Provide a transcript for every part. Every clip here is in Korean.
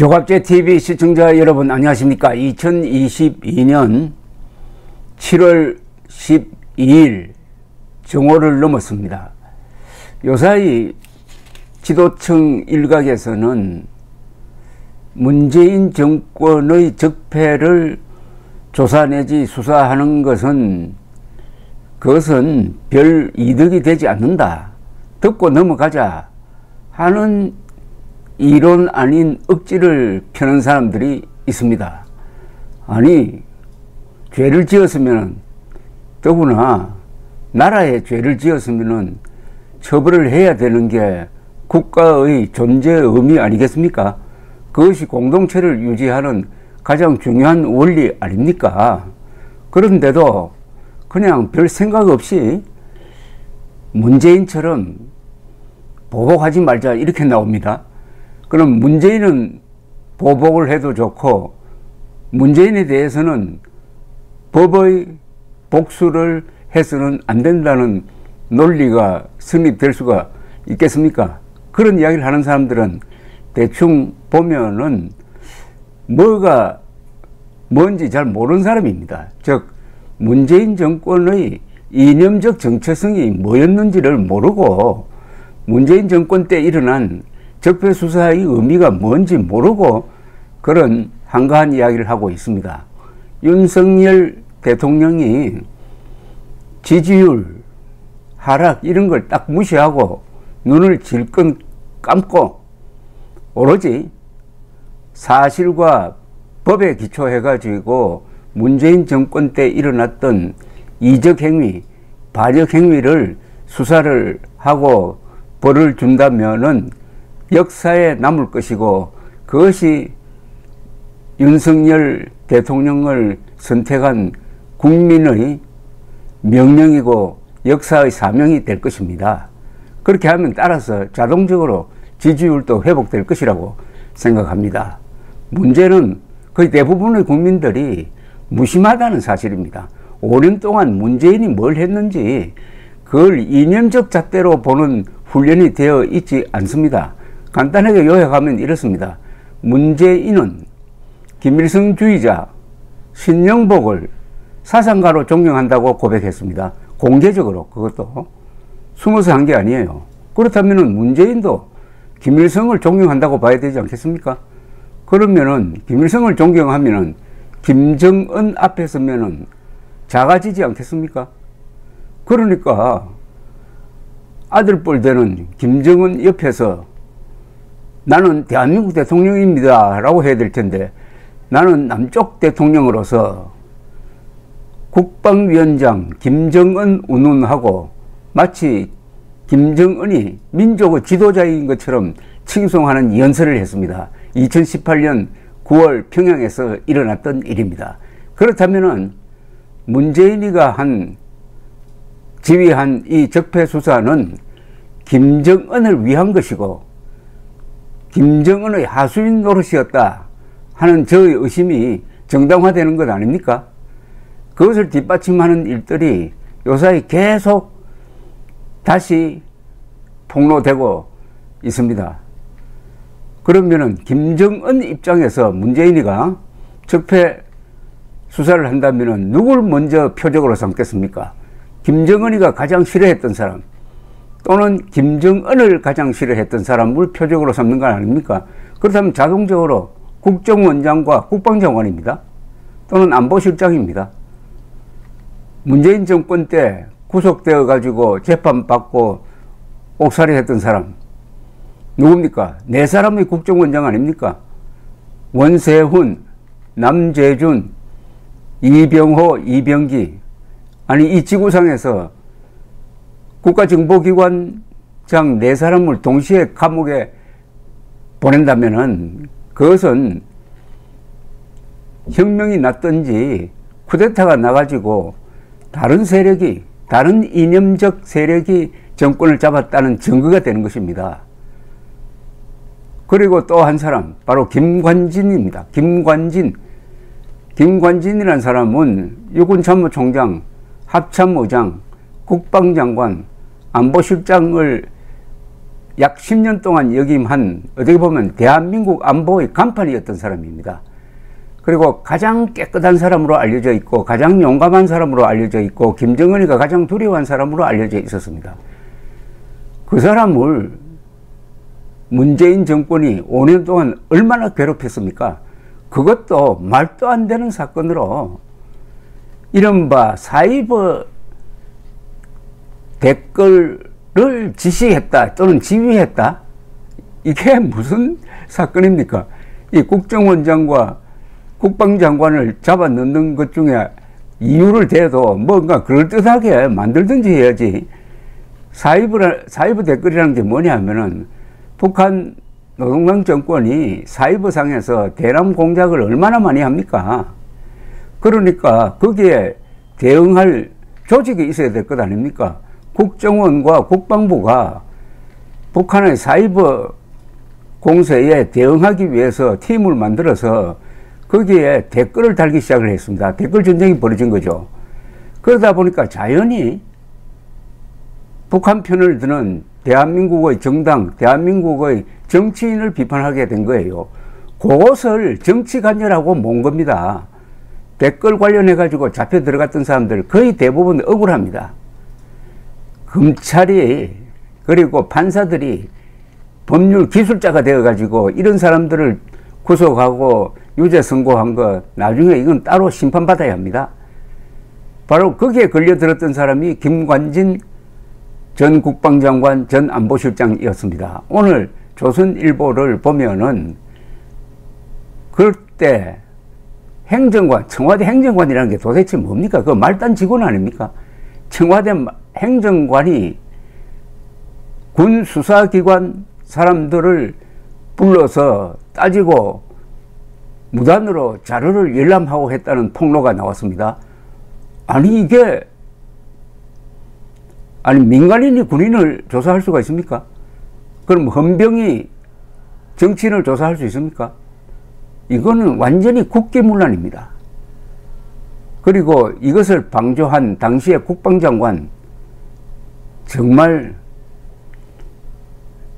조갑제TV 시청자 여러분 안녕하십니까. 2022년 7월 12일 정오를 넘었습니다. 요사이 지도층 일각에서는 문재인 정권의 적폐를 조사 내지 수사하는 그것은 별 이득이 되지 않는다, 덮고 넘어가자 하는 이론 아닌 억지를 펴는 사람들이 있습니다. 아니, 죄를 지었으면, 더구나 나라에 죄를 지었으면 처벌을 해야 되는 게 국가의 존재 의미 아니겠습니까? 그것이 공동체를 유지하는 가장 중요한 원리 아닙니까? 그런데도 그냥 별 생각 없이 문재인처럼 보복하지 말자 이렇게 나옵니다. 그럼 문재인은 보복을 해도 좋고 문재인에 대해서는 법의 복수를 해서는 안 된다는 논리가 성립될 수가 있겠습니까? 그런 이야기를 하는 사람들은 대충 보면은 뭐가 뭔지 잘 모르는 사람입니다. 즉 문재인 정권의 이념적 정체성이 뭐였는지를 모르고 문재인 정권 때 일어난 적폐 수사의 의미가 뭔지 모르고 그런 한가한 이야기를 하고 있습니다. 윤석열 대통령이 지지율 하락 이런 걸 딱 무시하고 눈을 질끈 감고 오로지 사실과 법에 기초해 가지고 문재인 정권 때 일어났던 이적 행위, 반역 행위를 수사를 하고 벌을 준다면은 역사에 남을 것이고 그것이 윤석열 대통령을 선택한 국민의 명령이고 역사의 사명이 될 것입니다. 그렇게 하면 따라서 자동적으로 지지율도 회복될 것이라고 생각합니다. 문제는 거의 대부분의 국민들이 무심하다는 사실입니다. 5년 동안 문재인이 뭘 했는지 그걸 이념적 잣대로 보는 훈련이 되어 있지 않습니다. 간단하게 요약하면 이렇습니다. 문재인은 김일성주의자 신영복을 사상가로 존경한다고 고백했습니다. 공개적으로. 그것도 숨어서 한 게 아니에요. 그렇다면 문재인도 김일성을 존경한다고 봐야 되지 않겠습니까? 그러면은 김일성을 존경하면은 김정은 앞에 서면은 작아지지 않겠습니까? 그러니까 아들뻘 되는 김정은 옆에서 나는 대한민국 대통령입니다 라고 해야 될 텐데 나는 남쪽 대통령으로서 국방위원장 김정은 운운하고 마치 김정은이 민족의 지도자인 것처럼 칭송하는 연설을 했습니다. 2018년 9월 평양에서 일어났던 일입니다. 그렇다면은 문재인이가 지휘한 이 적폐 수사는 김정은을 위한 것이고 김정은의 하수인 노릇이었다 하는 저의 의심이 정당화되는 것 아닙니까? 그것을 뒷받침하는 일들이 요사이 계속 다시 폭로되고 있습니다. 그러면은 김정은 입장에서 문재인이가 적폐 수사를 한다면은 누굴 먼저 표적으로 삼겠습니까? 김정은이가 가장 싫어했던 사람 또는 김정은을 가장 싫어했던 사람을 표적으로 삼는 건 아닙니까? 그렇다면 자동적으로 국정원장과 국방장관입니다. 또는 안보실장입니다. 문재인 정권 때 구속되어 가지고 재판받고 옥살이 했던 사람 누굽니까? 네 사람의 국정원장 아닙니까? 원세훈, 남재준, 이병호, 이병기. 아니 이 지구상에서 국가정보기관장 네 사람을 동시에 감옥에 보낸다면은 그것은 혁명이 났든지 쿠데타가 나가지고 다른 세력이, 다른 이념적 세력이 정권을 잡았다는 증거가 되는 것입니다. 그리고 또 한 사람, 바로 김관진입니다. 김관진이라는 사람은 육군참모총장, 합참의장, 국방장관, 안보실장을 약 10년 동안 역임한 어떻게 보면 대한민국 안보의 간판이었던 사람입니다. 그리고 가장 깨끗한 사람으로 알려져 있고 가장 용감한 사람으로 알려져 있고 김정은이가 가장 두려워한 사람으로 알려져 있었습니다. 그 사람을 문재인 정권이 5년 동안 얼마나 괴롭혔습니까? 그것도 말도 안 되는 사건으로 이른바 사이버 댓글을 지시했다 또는 지휘했다? 이게 무슨 사건입니까? 이 국정원장과 국방장관을 잡아 넣는 것 중에 이유를 대도 뭔가 그럴듯하게 만들든지 해야지. 사이버 댓글이라는 게 뭐냐 하면은 북한 노동당 정권이 사이버상에서 대남 공작을 얼마나 많이 합니까? 그러니까 거기에 대응할 조직이 있어야 될 것 아닙니까? 국정원과 국방부가 북한의 사이버 공세에 대응하기 위해서 팀을 만들어서 거기에 댓글을 달기 시작을 했습니다. 댓글 전쟁이 벌어진 거죠. 그러다 보니까 자연히 북한 편을 드는 대한민국의 정당, 대한민국의 정치인을 비판하게 된 거예요. 그것을 정치관여라고 모은 겁니다. 댓글 관련해가지고 잡혀 들어갔던 사람들 거의 대부분 억울합니다. 검찰이 그리고 판사들이 법률 기술자가 되어가지고 이런 사람들을 구속하고 유죄 선고한 거 나중에 이건 따로 심판받아야 합니다. 바로 거기에 걸려들었던 사람이 김관진 전 국방장관 전 안보실장이었습니다. 오늘 조선일보를 보면은 그때 행정관, 청와대 행정관이라는 게 도대체 뭡니까? 그 말단 직원 아닙니까? 청와대 행정관이 군 수사기관 사람들을 불러서 따지고 무단으로 자료를 열람하고 했다는 폭로가 나왔습니다. 아니 이게 민간인이 군인을 조사할 수가 있습니까? 그럼 헌병이 정치인을 조사할 수 있습니까? 이거는 완전히 국기문란입니다. 그리고 이것을 방조한 당시의 국방장관 정말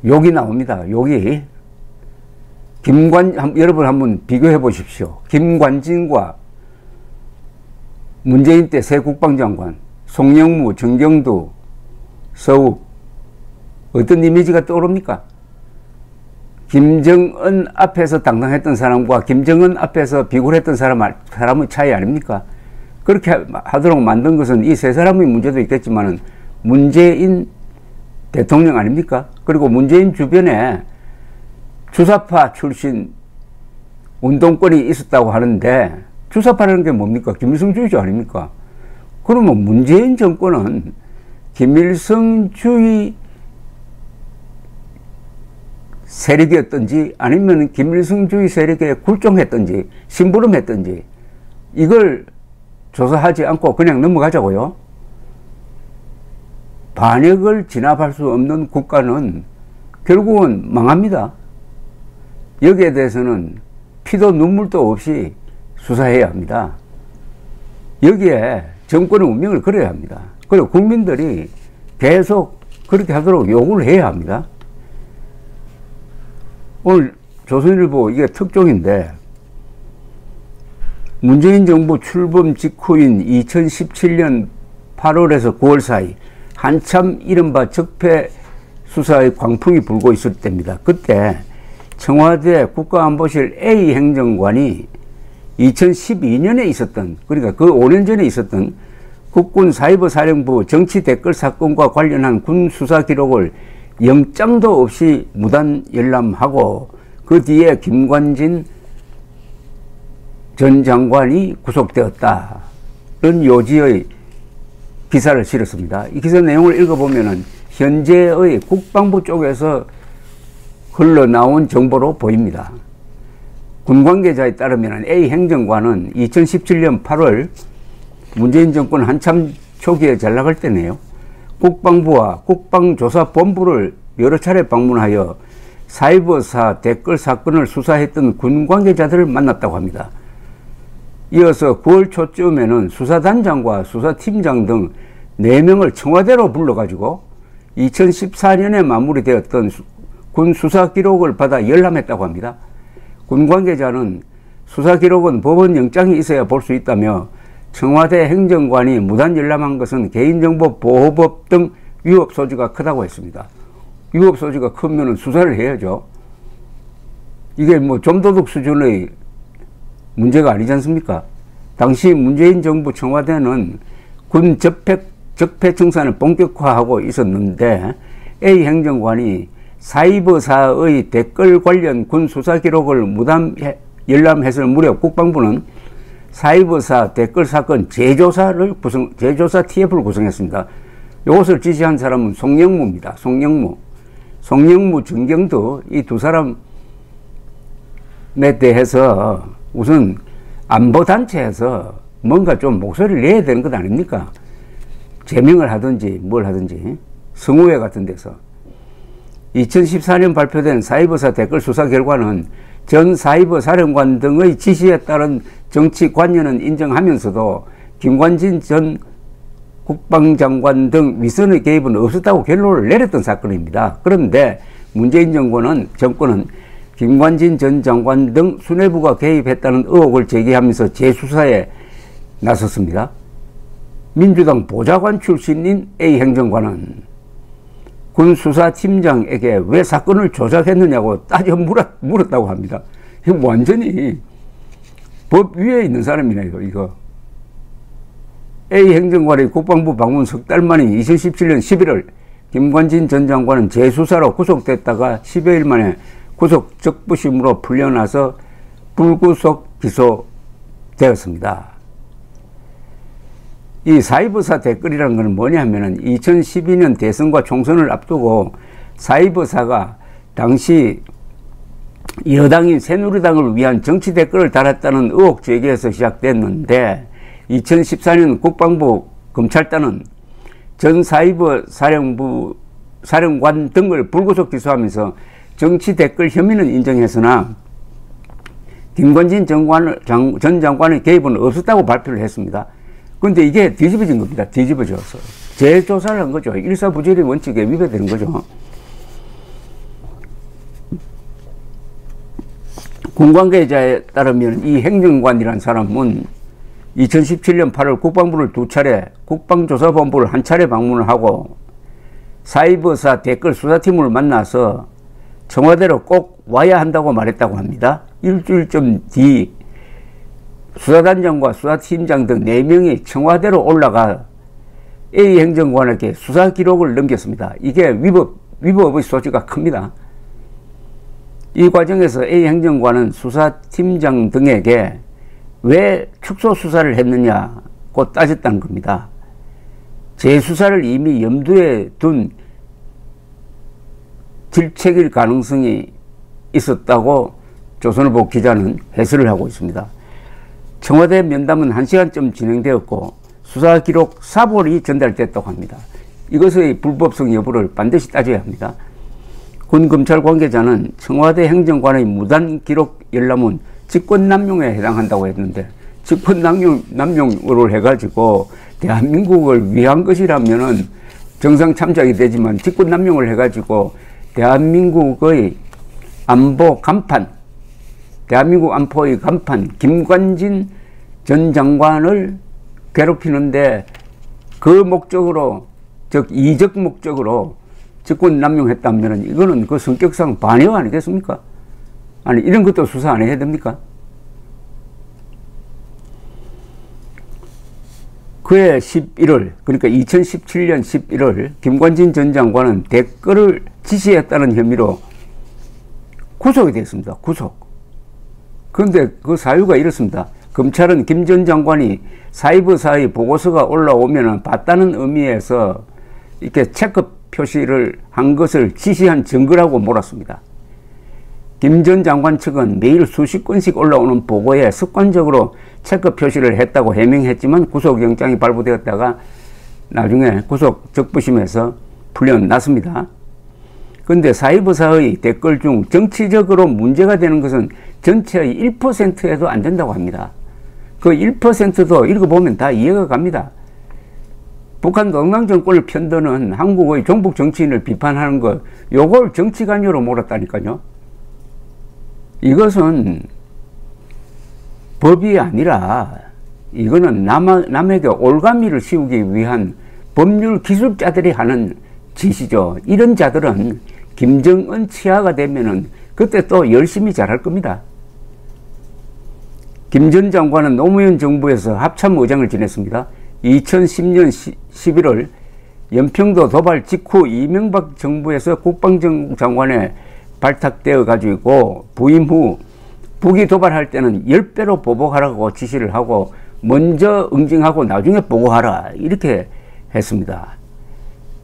욕이 나옵니다. 욕이. 여러분 한번 비교해 보십시오. 김관진과 문재인 때 새 국방장관 송영무, 정경두, 서욱 어떤 이미지가 떠오릅니까? 김정은 앞에서 당당했던 사람과 김정은 앞에서 비굴했던 사람의 차이 아닙니까? 그렇게 하도록 만든 것은 이 세 사람의 문제도 있겠지만은 문재인 대통령 아닙니까? 그리고 문재인 주변에 주사파 출신 운동권이 있었다고 하는데 주사파라는 게 뭡니까? 김일성주의자 아닙니까? 그러면 문재인 정권은 김일성주의 세력이었든지 아니면 김일성주의 세력에 굴종했든지 심부름했든지 이걸 조사하지 않고 그냥 넘어가자고요. 반역을 진압할 수 없는 국가는 결국은 망합니다. 여기에 대해서는 피도 눈물도 없이 수사해야 합니다. 여기에 정권의 운명을 걸어야 합니다. 그리고 국민들이 계속 그렇게 하도록 요구를 해야 합니다. 오늘 조선일보 이게 특종인데 문재인 정부 출범 직후인 2017년 8월에서 9월 사이 한참 이른바 적폐 수사의 광풍이 불고 있을 때입니다. 그때 청와대 국가안보실 A 행정관이 2012년에 있었던, 그러니까 그 5년 전에 있었던 국군 사이버사령부 정치 댓글 사건과 관련한 군 수사 기록을 영장도 없이 무단 열람하고 그 뒤에 김관진 전 장관이 구속되었다. 이런 요지의 기사를 실었습니다. 이 기사 내용을 읽어보면은 현재의 국방부 쪽에서 흘러나온 정보로 보입니다. 군 관계자에 따르면 A 행정관은 2017년 8월 문재인 정권 한참 초기에 잘 나갈 때네요. 국방부와 국방조사본부를 여러 차례 방문하여 사이버사 댓글 사건을 수사했던 군 관계자들을 만났다고 합니다. 이어서 9월 초쯤에는 수사단장과 수사팀장 등 4명을 청와대로 불러가지고 2014년에 마무리되었던 군 수사 기록을 받아 열람했다고 합니다. 군 관계자는 수사 기록은 법원 영장이 있어야 볼 수 있다며 청와대 행정관이 무단 열람한 것은 개인정보 보호법 등 위법 소지가 크다고 했습니다. 위법 소지가 크면 수사를 해야죠. 이게 뭐 좀도둑 수준의 문제가 아니지 않습니까? 당시 문재인 정부 청와대는 군 적폐 청산을 본격화하고 있었는데 A 행정관이 사이버사의 댓글 관련 군 수사 기록을 무단 열람했을 무렵 국방부는 사이버사 댓글 사건 재조사 TF를 구성했습니다. 이것을 지시한 사람은 송영무입니다. 송영무, 정경도 이 두 사람에 대해서 우선 안보단체에서 뭔가 좀 목소리를 내야 되는 것 아닙니까? 제명을 하든지 뭘 하든지 성우회 같은 데서 2014년 발표된 사이버사 댓글 수사 결과는 전 사이버 사령관 등의 지시에 따른 정치 관여는 인정하면서도 김관진 전 국방장관 등 위선의 개입은 없었다고 결론을 내렸던 사건입니다. 그런데 문재인 정권은 김관진 전 장관 등 수뇌부가 개입했다는 의혹을 제기하면서 재수사에 나섰습니다. 민주당 보좌관 출신인 A 행정관은 군 수사팀장에게 왜 사건을 조작했느냐고 따져 물었다고 합니다. 이거 완전히 법 위에 있는 사람이네요, 이거. A 행정관의 국방부 방문 석 달 만인 2017년 11월 김관진 전 장관은 재수사로 구속됐다가 10여일 만에 구속 적부심으로 풀려나서 불구속 기소되었습니다. 이 사이버사 댓글이라는 것은 뭐냐 하면은 2012년 대선과 총선을 앞두고 사이버사가 당시 여당인 새누리당을 위한 정치 댓글을 달았다는 의혹 제기에서 시작됐는데 2014년 국방부 검찰단은 전 사이버 사령관 등을 불구속 기소하면서 정치 댓글 혐의는 인정했으나 김관진 전 장관의 개입은 없었다고 발표를 했습니다. 그런데 이게 뒤집어진 겁니다. 뒤집어져서. 재조사를 한 거죠. 일사부재리 원칙에 위배되는 거죠. 군 관계자에 따르면 이 행정관이라는 사람은 2017년 8월 국방부를 2차례, 국방조사본부를 1차례 방문을 하고 사이버사 댓글 수사팀을 만나서 청와대로 꼭 와야 한다고 말했다고 합니다. 일주일쯤 뒤 수사단장과 수사팀장 등 4명이 청와대로 올라가 A 행정관에게 수사 기록을 넘겼습니다. 이게 위법의 소지가 큽니다. 이 과정에서 A 행정관은 수사팀장 등에게 왜 축소 수사를 했느냐고 따졌다는 겁니다. 재수사를 이미 염두에 둔 질책일 가능성이 있었다고 조선일보 기자는 해설을 하고 있습니다. 청와대 면담은 1시간쯤 진행되었고 수사 기록 사본이 전달됐다고 합니다. 이것의 불법성 여부를 반드시 따져야 합니다. 군 검찰 관계자는 청와대 행정관의 무단 기록 열람은 직권남용에 해당한다고 했는데 직권남용으로 해가지고 대한민국을 위한 것이라면은 정상 참작이 되지만 직권남용을 해가지고 대한민국의 안보 간판, 대한민국 안보의 간판 김관진 전 장관을 괴롭히는데 그 목적으로, 즉 이적 목적으로 직권남용했다면 이거는 그 성격상 반역 아니겠습니까? 아니 이런 것도 수사 안 해야 됩니까? 그해 11월, 그러니까 2017년 11월 김관진 전 장관은 댓글을 지시했다는 혐의로 구속이 됐습니다. 구속. 그런데 그 사유가 이렇습니다. 검찰은 김 전 장관이 사이버사의 보고서가 올라오면 봤다는 의미에서 이렇게 체크 표시를 한 것을 지시한 증거라고 몰았습니다. 김 전 장관 측은 매일 수십 건씩 올라오는 보고에 습관적으로 체크 표시를 했다고 해명했지만 구속영장이 발부되었다가 나중에 구속 적부심에서 풀려났습니다. 그런데 사이버사의 댓글 중 정치적으로 문제가 되는 것은 전체의 1%에도 안 된다고 합니다. 그 1%도 읽어보면 다 이해가 갑니다. 북한 농당 정권을 편드는 한국의 종북 정치인을 비판하는 것, 요걸 정치관여로 몰았다니까요. 이것은 법이 아니라 이거는 남에게 올가미를 씌우기 위한 법률 기술자들이 하는 짓이죠. 이런 자들은 김정은 치하가 되면은 그때 또 열심히 잘할 겁니다. 김 전 장관은 노무현 정부에서 합참의장을 지냈습니다. 2010년 11월 연평도 도발 직후 이명박 정부에서 국방장관에 발탁되어 가지고 부임 후 북이 도발할 때는 10배로 보복하라고 지시를 하고 먼저 응징하고 나중에 보고하라 이렇게 했습니다.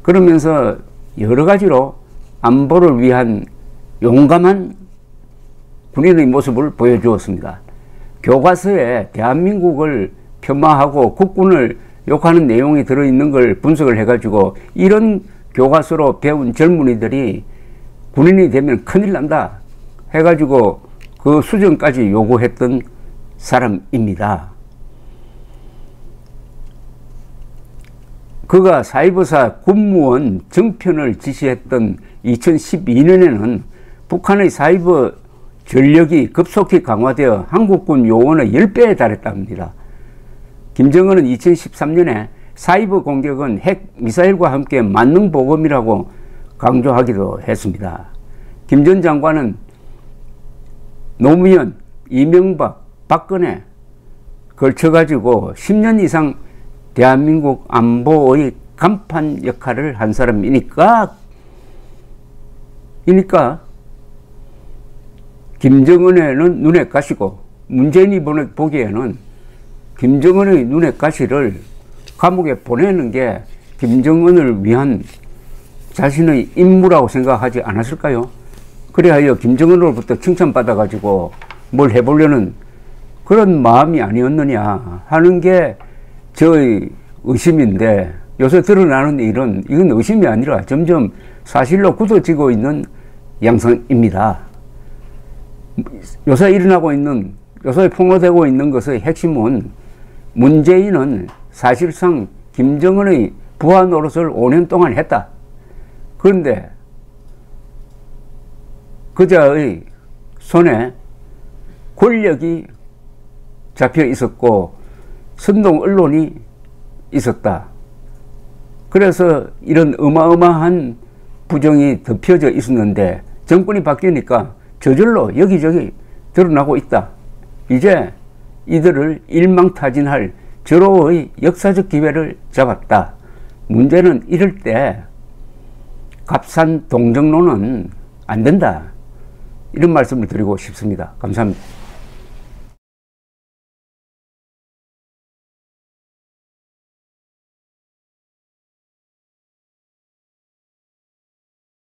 그러면서 여러 가지로 안보를 위한 용감한 군인의 모습을 보여주었습니다. 교과서에 대한민국을 폄하하고 국군을 욕하는 내용이 들어있는 걸 분석을 해가지고 이런 교과서로 배운 젊은이들이 군인이 되면 큰일 난다 해가지고 그 수정까지 요구했던 사람입니다. 그가 사이버사 군무원 정편을 지시했던 2012년에는 북한의 사이버 전력이 급속히 강화되어 한국군 요원의 10배에 달했답니다. 김정은은 2013년에 사이버 공격은 핵 미사일과 함께 만능보검이라고 강조하기도 했습니다. 김 전 장관은 노무현, 이명박, 박근혜 걸쳐가지고 10년 이상 대한민국 안보의 간판 역할을 한 사람이니까 김정은의 눈에 가시고 문재인이 보기에는 김정은의 눈에 가시를 감옥에 보내는 게 김정은을 위한 자신의 임무라고 생각하지 않았을까요? 그래야 김정은으로부터 칭찬받아가지고 뭘 해보려는 그런 마음이 아니었느냐 하는 게 저의 의심인데 요새 드러나는 일은 이건 의심이 아니라 점점 사실로 굳어지고 있는 양상입니다. 요새 일어나고 있는, 요새 폭로되고 있는 것의 핵심은 문재인은 사실상 김정은의 부하 노릇을 5년 동안 했다. 그런데 그자의 손에 권력이 잡혀 있었고 선동 언론이 있었다. 그래서 이런 어마어마한 부정이 덮여져 있었는데 정권이 바뀌니까 저절로 여기저기 드러나고 있다. 이제 이들을 일망타진할 절호의 역사적 기회를 잡았다. 문제는 이럴 때 값싼 동정론은 안 된다. 이런 말씀을 드리고 싶습니다. 감사합니다.